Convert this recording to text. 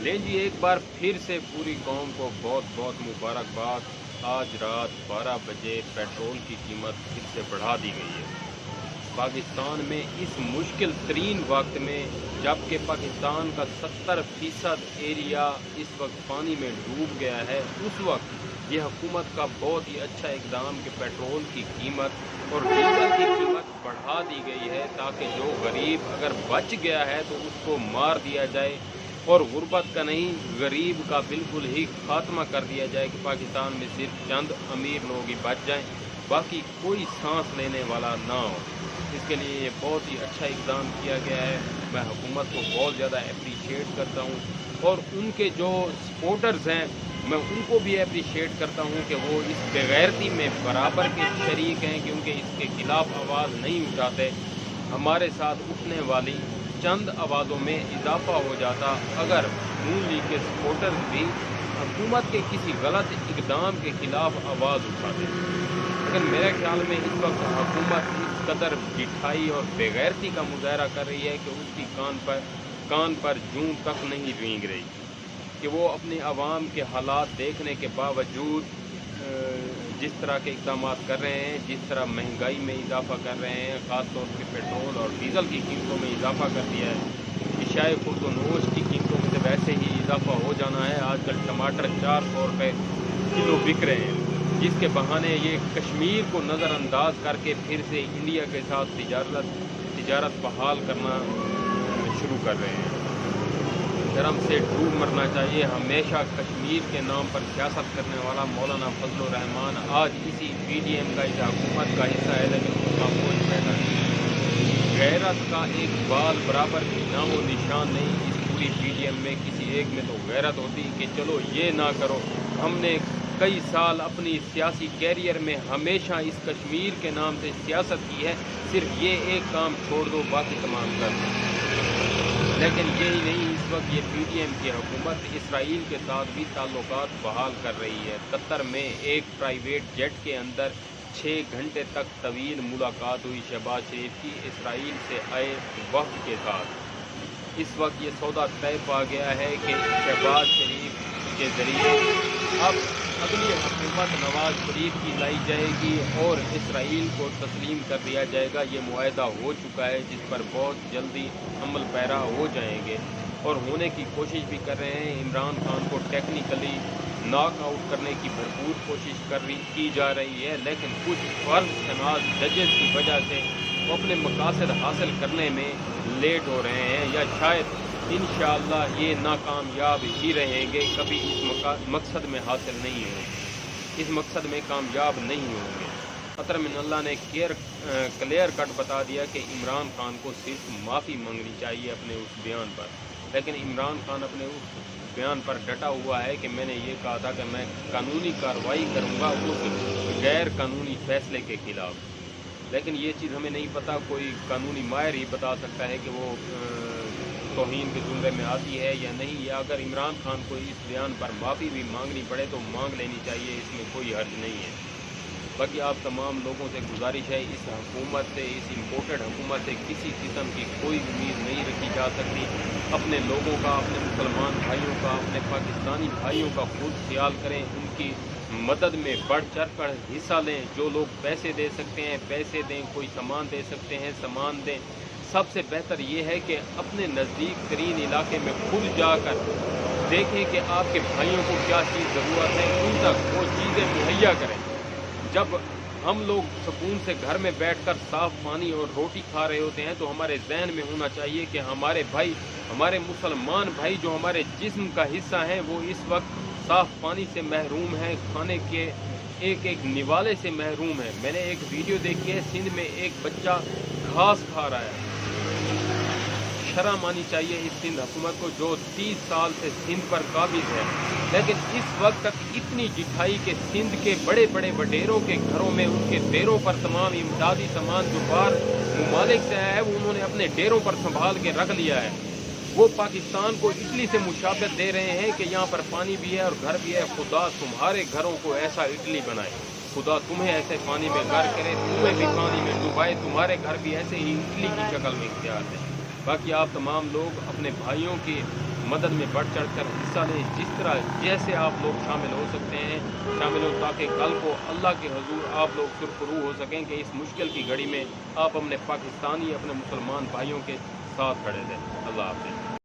لیں جی ایک بار پھر سے پوری قوم کو بہت بہت مبارکباد۔ آج رات 12 بجے پیٹرول کی قیمت پھر سے بڑھا دی گئی ہے۔ پاکستان میں اس مشکل ترین وقت میں، جبکہ پاکستان کا 70% ایریا اس وقت پانی میں ڈوب گیا ہے، اس وقت یہ حکومت کا بہت ہی اچھا اقدام کہ پیٹرول کی قیمت اور ڈیزل کی قیمت بڑھا دی گئی ہے، تاکہ جو غریب اگر بچ گیا ہے تو اس کو مار دیا جائے، اور غربت کا نہیں، غریب کا بالکل ہی خاتمہ کر دیا جائے کہ پاکستان میں صرف چند امیر لوگ ہی بچ جائیں، باقی کوئی سانس لینے والا نہ ہو۔ اس کے لیے یہ بہت ہی اچھا اقدام کیا گیا ہے۔ میں حکومت کو بہت زیادہ اپریشیٹ کرتا ہوں، اور ان کے جو سپورٹرز ہیں میں ان کو بھی اپریشیٹ کرتا ہوں کہ وہ اس بغیرتی میں برابر کے شریک ہیں، کیونکہ اس کے خلاف آواز نہیں اٹھاتے۔ ہمارے ساتھ اٹھنے والی چند آوازوں میں اضافہ ہو جاتا اگر نون لیگ کے سپورٹرز بھی حکومت کے کسی غلط اقدام کے خلاف آواز اٹھاتے۔ لیکن میرے خیال میں اس وقت حکومت اس قدر ڈٹھائی اور بےغیرتی کا مظاہرہ کر رہی ہے کہ اس کی کان پر جوں تک نہیں رینگ رہی، کہ وہ اپنے عوام کے حالات دیکھنے کے باوجود جس طرح کے اقدامات کر رہے ہیں، جس طرح مہنگائی میں اضافہ کر رہے ہیں، خاص طور پہ پیٹرول اور ڈیزل کی قیمتوں میں اضافہ کر دیا ہے، اشیائے خورد و نوش کی قیمتوں میں تو ویسے ہی اضافہ ہو جانا ہے۔ آج کل ٹماٹر 400 روپے کلو بک رہے ہیں، جس کے بہانے یہ کشمیر کو نظر انداز کر کے پھر سے انڈیا کے ساتھ تجارت بحال کرنا شروع کر رہے ہیں۔ شرم سے ڈوب مرنا چاہیے۔ ہمیشہ کشمیر کے نام پر سیاست کرنے والا مولانا فضل الرحمان آج اسی پی ڈی ایم کا، اس حکومت کا حصہ ہے، لیکن اس کا کوئی فائدہ نہیں۔ غیرت کا ایک بال برابر بھی نام و نشان نہیں اس پوری پی ڈی ایم میں۔ کسی ایک میں تو غیرت ہوتی کہ چلو یہ نہ کرو۔ ہم نے کئی سال اپنی سیاسی کیریئر میں ہمیشہ اس کشمیر کے نام سے سیاست کی ہے، صرف یہ ایک کام چھوڑ دو، باقی تمام کر دو۔ لیکن یہی نہیں، اس وقت یہ پی ڈی ایم کی حکومت اسرائیل کے ساتھ بھی تعلقات بحال کر رہی ہے۔ قطر میں ایک پرائیویٹ جیٹ کے اندر 6 گھنٹے تک طویل ملاقات ہوئی شہباز شریف کی اسرائیل سے آئے وفد کے ساتھ۔ اس وقت یہ سودا طے پا گیا ہے کہ شہباز شریف کے ذریعے اب اگلی حکومت نواز شریف کی لائی جائے گی اور اسرائیل کو تسلیم کر دیا جائے گا۔ یہ معاہدہ ہو چکا ہے، جس پر بہت جلدی عمل پیرا ہو جائیں گے، اور ہونے کی کوشش بھی کر رہے ہیں۔ عمران خان کو ٹیکنیکلی ناک آؤٹ کرنے کی بھرپور کوشش کی جا رہی ہے، لیکن کچھ فرض شناس ججز کی وجہ سے وہ اپنے مقاصد حاصل کرنے میں لیٹ ہو رہے ہیں، یا شاید انشاءاللہ یہ ناکامیاب ہی رہیں گے، کبھی اس مقصد میں حاصل نہیں ہوں گے، اس مقصد میں کامیاب نہیں ہوں گے۔ قطر من اللہ نے کلیئر کٹ بتا دیا کہ عمران خان کو صرف معافی مانگنی چاہیے اپنے اس بیان پر، لیکن عمران خان اپنے اس بیان پر ڈٹا ہوا ہے کہ میں نے یہ کہا تھا کہ میں قانونی کارروائی کروں گا اس غیر قانونی فیصلے کے خلاف۔ لیکن یہ چیز ہمیں نہیں پتہ، کوئی قانونی ماہر ہی بتا سکتا ہے کہ وہ توہین کے زمرے میں آتی ہے یا نہیں، یا اگر عمران خان کو اس بیان پر معافی بھی مانگنی پڑے تو مانگ لینی چاہیے، اس میں کوئی حرج نہیں ہے۔ باقی آپ تمام لوگوں سے گزارش ہے، اس حکومت سے، اس امپورٹڈ حکومت سے کسی قسم کی کوئی امید نہیں رکھی جا سکتی۔ اپنے لوگوں کا، اپنے مسلمان بھائیوں کا، اپنے پاکستانی بھائیوں کا خود خیال کریں، ان کی مدد میں بڑھ چڑھ کر حصہ لیں۔ جو لوگ پیسے دے سکتے ہیں پیسے دیں، کوئی سامان دے سکتے ہیں سامان دیں۔ سب سے بہتر یہ ہے کہ اپنے نزدیک ترین علاقے میں خود جا کر دیکھیں کہ آپ کے بھائیوں کو کیا چیز ضرورت ہے، ان تک وہ چیزیں مہیا کریں۔ جب ہم لوگ سکون سے گھر میں بیٹھ کر صاف پانی اور روٹی کھا رہے ہوتے ہیں تو ہمارے ذہن میں ہونا چاہیے کہ ہمارے بھائی، ہمارے مسلمان بھائی جو ہمارے جسم کا حصہ ہیں، وہ اس وقت صاف پانی سے محروم ہیں، کھانے کے ایک نوالے سے محروم ہیں۔ میں نے ایک ویڈیو دیکھی ہے، سندھ میں ایک بچہ گھاس کھا رہا ہے۔ شرم آنی چاہیے اس سندھ حکومت کو جو 30 سال سے سندھ پر قابض ہے، لیکن اس وقت تک اتنی جٹھائی کہ سندھ کے بڑے بڑے وڈیروں کے گھروں میں ان کے ڈیروں پر تمام امدادی سامان جو باہر ممالک سے آیا ہے وہ انہوں نے اپنے ڈیروں پر سنبھال کے رکھ لیا ہے۔ وہ پاکستان کو اٹلی سے مشابہت دے رہے ہیں کہ یہاں پر پانی بھی ہے اور گھر بھی ہے۔ خدا تمہارے گھروں کو ایسا اٹلی بنائے، خدا تمہیں ایسے پانی میں گھر کرے، تمہیں بھی پانی میں ڈبائے، تمہارے گھر بھی ایسے ہی اٹلی کی شکل میں اختیار دے۔ باقی آپ تمام لوگ اپنے بھائیوں کی مدد میں بڑھ چڑھ کر حصہ لیں. جس طرح جیسے آپ لوگ شامل ہو سکتے ہیں شامل ہو، تاکہ کل کو اللہ کے حضور آپ لوگ سرخرو ہو سکیں کہ اس مشکل کی گھڑی میں آپ اپنے پاکستانی اپنے مسلمان بھائیوں کے ساتھ کھڑے رہیں. اللہ حافظ.